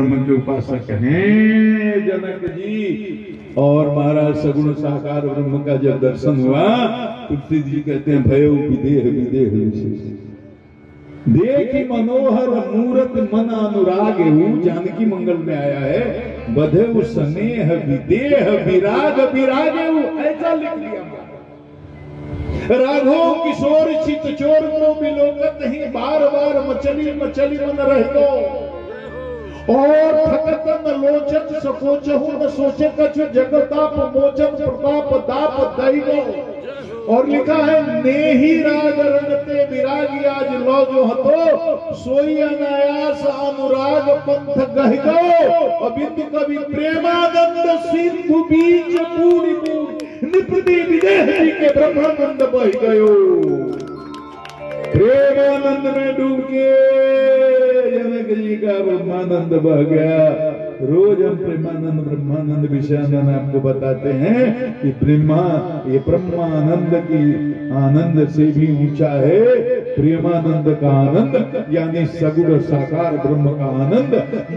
ब्रह्म के उपासक हैं जनक जी। और महाराज सगुण साकार ब्रह्म का जब दर्शन हुआ, तुलसी जी कहते हैं भयो विदेह विदेह देखी मनोहर मूरत मन अनुराग जानकी मंगल में आया है। बधेउ स्नेह विदेह विराग विरागे, ऐसा लिख लिया। राघो किशोर चित चोर को बिलोकत ही बार बार मचली मचली मन रहतो। और थकतन लोचन सकोचहु न सोचे कछु जगताप मोचन प्रताप दाप दैगो। और लिखा है नेही राग रंगते विरागी आज लो जो हतो, सोई अनायास अनुराग पंथ गह गो। अबिंदु कवि प्रेमानंद सिंधु बीच पूरी पूरी निपति विदेह जी के ब्रह्मानंद बह गयो। प्रेमानंद में डूब के जनक जी का ब्रह्मानंद बह गया। रोज हम प्रेमानंद ब्रह्मानंद विषयानंद आपको बताते हैं कि ये ब्रह्मानंद की आनंद से भी ऊंचा है प्रेमानंद का आनंद, यानी सगुण साकार ब्रह्म का आनंद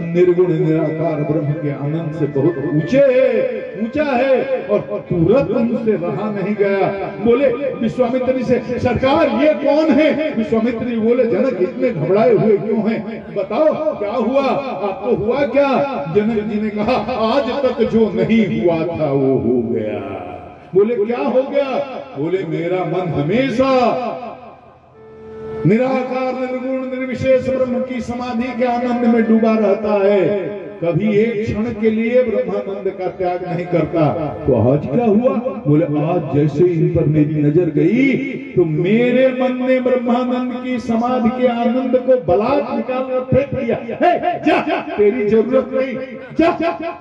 निर्गुण निराकार ब्रह्म के आनंद से बहुत ऊंचा है। और तुरंत उनसे रहा नहीं गया। बोले विश्वामित्र जी से, सरकार ये कौन है? विश्वामित्र जी बोले, जनक इतने घबराए हुए क्यों हैं? बताओ क्या हुआ, आपको हुआ क्या? जनक जी ने कहा, आज तक जो नहीं हुआ था वो हो गया। बोले क्या हो गया? बोले मेरा मन हमेशा निराकार निर्गुण निर्विशेष ब्रह्म की समाधि के आनंद में डूबा रहता है, कभी एक क्षण के लिए ब्रह्मानंद का त्याग नहीं करता। तो आज क्या हुआ? बोले आज जैसे इन पर मेरी नजर गई तो मेरे मन ने ब्रह्मानंद की समाधि के आनंद को बलात् निकाल कर फेंक दिया। जा, तेरी जरूरत नहीं, जा।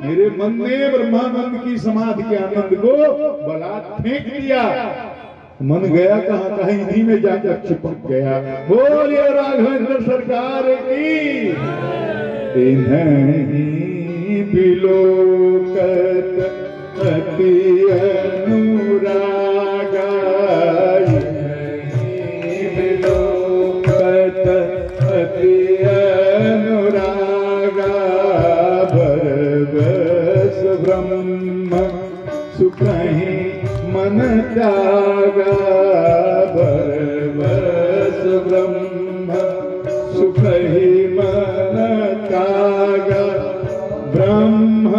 मेरे मन ने ब्रह्मानंद की समाधि के आनंद को बलात् फेंक दिया। मन गया कहाँ? कहीं इन्हीं में जाकर चिपक गया। बोलिए राघवेंद्र सरकार की। इन्हीं बिलोकत अति अनुरागा, इन्हीं बिलोकत अति अनुरागा। बरबस ब्रह्म सुखहि मन त्यागा, बरबस ब्रह्म सुखहि मन त्यागा। ब्रह्म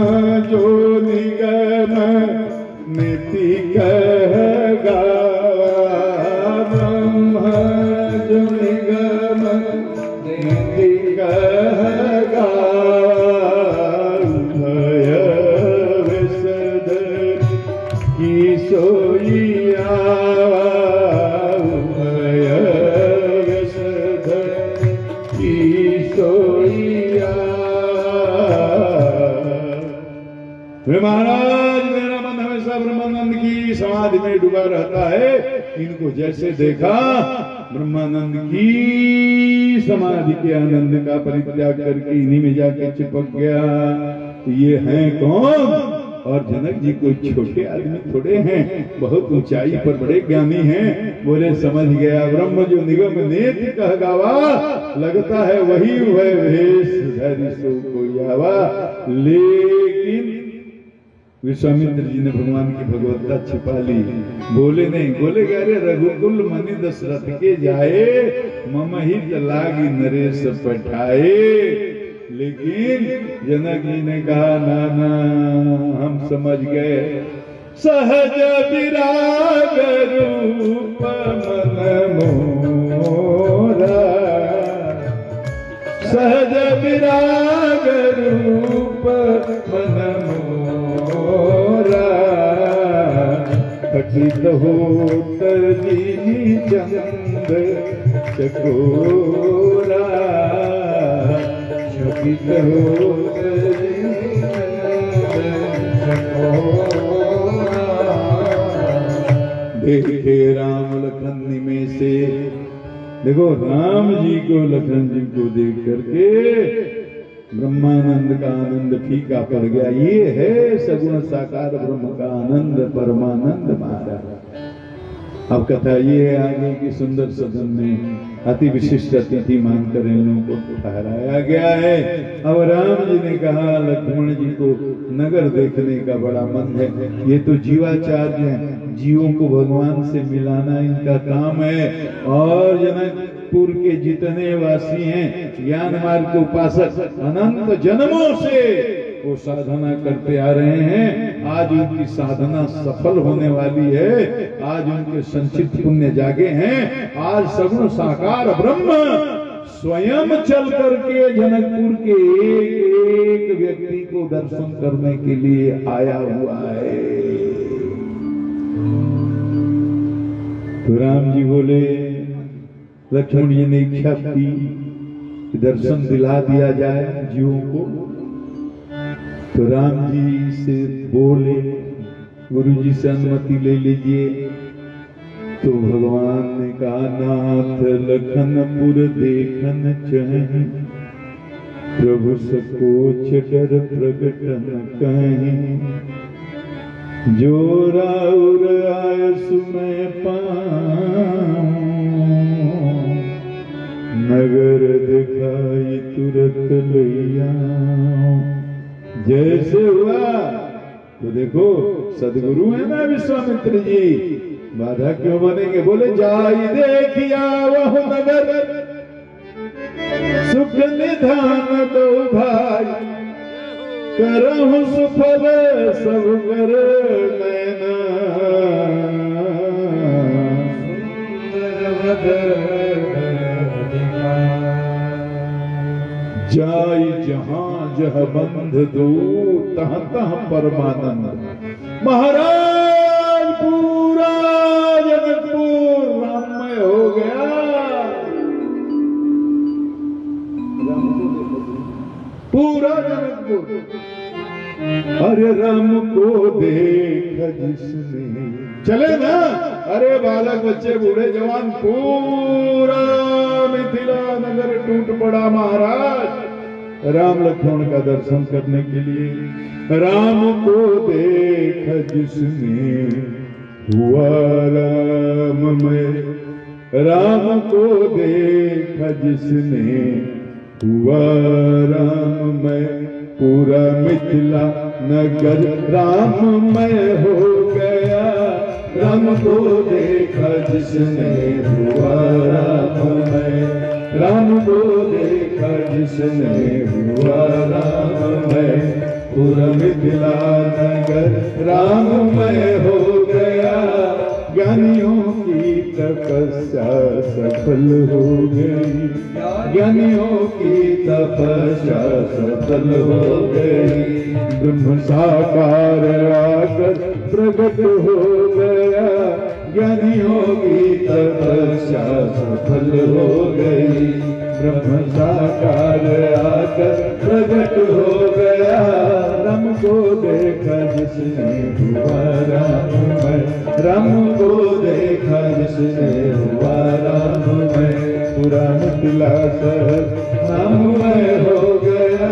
जो निगम नीति कहगा, ब्रह्म जो निगम नीति कहगा। भय विशद की सोइया, भय विशद की सोइया। महाराज मेरा मन हमेशा ब्रह्मानंद की समाधि में डूबा रहता है। इनको जैसे देखा ब्रह्मानंद की समाधि के आनंद का परित्याग करके इन्हीं में जाके चिपक गया। तो ये हैं कौन? और जनक जी कोई छोटे आदमी थोड़े हैं, बहुत ऊंचाई पर बड़े ज्ञानी हैं। बोले समझ गया, ब्रह्म जो निगम नेति कह गावा, लगता है वही वह भेष धरि सो कोई आवा। लेकिन विश्वामित्र जी ने भगवान की भगवत्ता छिपा ली। बोले नहीं, बोले अरे रघुकुल मनि दशरथ के जाए, मम हित लागी नरेश पठाए। लेकिन जनक जी ने कहा ना ना, हम समझ गए। सहज विराग रूप मन मोरा, सहज विराग रूप मन मोरा। पठित हो तरजीनी चंद चकोरा, पठित हो तरजीनी चकोरा। देखे राम लखन में से, देखो राम जी को लखन जी को देख करके ब्रह्मानंद का आनंद फीका पड़ गया। ये है सगुण साकार ब्रह्म का आनंद, परमानंद महाराज। अब कथा ये है आगे की सुंदर सदन में अति विशिष्ट अतिथि मानकर इन लोगों को ठहराया गया है। अब राम जी ने कहा लक्ष्मण जी को नगर देखने का बड़ा मन है, ये तो जीवाचार्य हैं, जीवों को भगवान से मिलाना इनका काम है। और जनकपुर के जितने वासी हैं ज्ञान मार्ग के उपासक अनंत जन्मों से वो साधना करते आ रहे हैं, आज उनकी साधना सफल होने वाली है। आज उनके संचित पुण्य जागे हैं। आज सगुण साकार ब्रह्म स्वयं चल करके जनकपुर के एक व्यक्ति को दर्शन करने के लिए आया हुआ है। तो राम जी बोले, लक्ष्मण जी ने इच्छा की कि दर्शन दिला दिया जाए जीवों को। तो राम जी से बोले, गुरु जी से अनुमति ले लीजिए। तो भगवान ने कहा, नाथ लखनपुर देखन चाहे, प्रभु सकोच डर प्रगट न कहीं, जो राउर आय सुनै पाऊं, नगर दिखाई तुरत लैया। जैसे हुआ तो देखो सदगुरु है ना विश्वामित्र जी, बाधा क्यों बनेंगे? बोले, जाई देखिया वह नगर, सुख निधान दो भाई, करहु सुफल सब कर नैना, जाई जहां जह बंध दो, तह तह परमानंद। महाराज पूरा जनकपुर राममय हो गया। पूरा जनकपुर, अरे राम को देख जिसने, चले ना, अरे बालक बच्चे बूढ़े जवान पूरा मिथिला नगर टूट पड़ा महाराज राम लक्ष्मण का दर्शन करने के लिए। राम को देख जिसने हुआ राममय, राम को देख जिसने हुआ राममय, पूरा मिथिला नगर राममय हो गया। राम को देखा जिसने हुआ राममय, राम को देखा जिसने हुआ राममय, पूरा मिथिला नगर राममय हो गया। ज्ञानियों की तपस्या सफल हो गई, ज्ञानियों की तपस्या सफल हो गई। ब्रह्म साकार आकर प्रकट हो गया, ज्ञानियों की तपस्या सफल हो गई। ब्रह्म साकार आकर प्रकट हो गया। राम को देखा जिसने हुआ राममय, राम को देखा जिसने हुआ राममय, पूरा मिथिला शहर नाममय हो गया।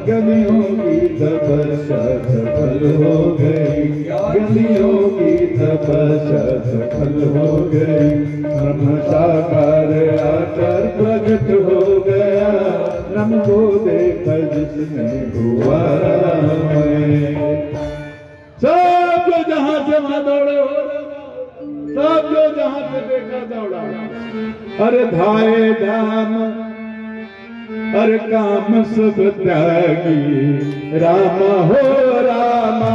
ज्ञानियों की तपस्या सफल हो गई, ज्ञानियों की तपस्या सफल हो गई। ब्रह्म साकार आकर प्रकट हो गया। राम को देखा जिसने हुआ राममय। सब जो जहां से वहां दौड़े हो, सब जो जहां से देखा दौड़ा। अरे धाये धाम अरे काम सब त्यागी, रामा हो रामा,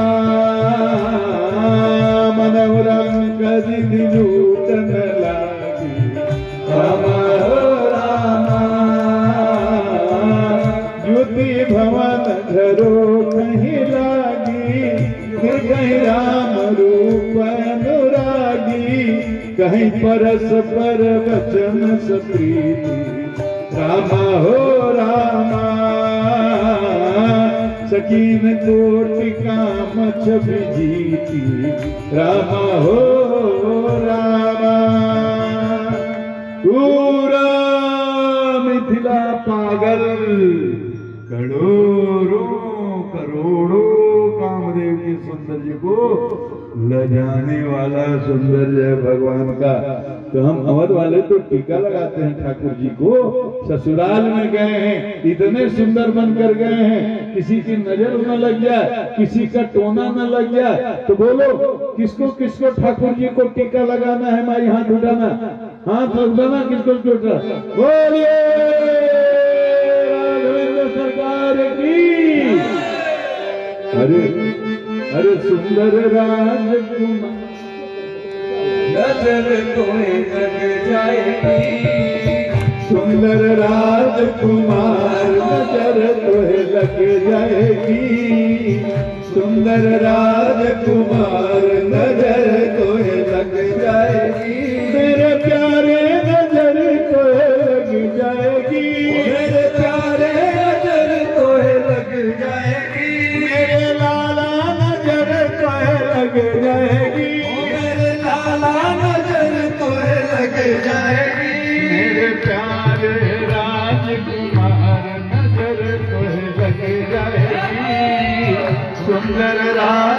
मनोरम कदी लूटन लागी। रामा हो रामा, ज्योति भवन घरो कहीं लागी, फिर कहीं राम रूप अनुरागी, कहीं परस्पर वचन सप्रीति। रामा हो रामा, सकीन कोटि काम छवि जीती। रामा हो रामा, पूरा मिथिला पागल, करोड़ों करोड़ों कामदेव के सौंदर्य को ल जाने वाला सौंदर्य भगवान का। तो हम अवध वाले तो टीका लगाते हैं ठाकुर जी को। ससुराल में गए हैं, इतने सुंदर बनकर गए हैं, किसी की नजर न लग जाए, किसी का टोना न लग जाए। तो बोलो किसको किसको ठाकुर जी को टीका लगाना है? माई हाथ उठाना, हाथ उठाना, किसको किसको? बोलिए राघवेंद्र सरकार की। अरे अरे सुंदर राजकुमार नजर कोई लग जाएगी, सुंदर राजकुमार नजर तोहे लग जाएगी, सुंदर राजकुमार नजर तोहे लग जाएगी, मेरे प्यारे नजर तोहे लग जाएगी, मेरे प्यारे नजर तोहे लग जाएगी, मेरे लाला नजर तोहे लग जाएगी, मेरे लाला नजर तोहे लग जाएगी, मेरे प्यारे राजकुमार नजर तोहे लग जाएगी, सुंदर राज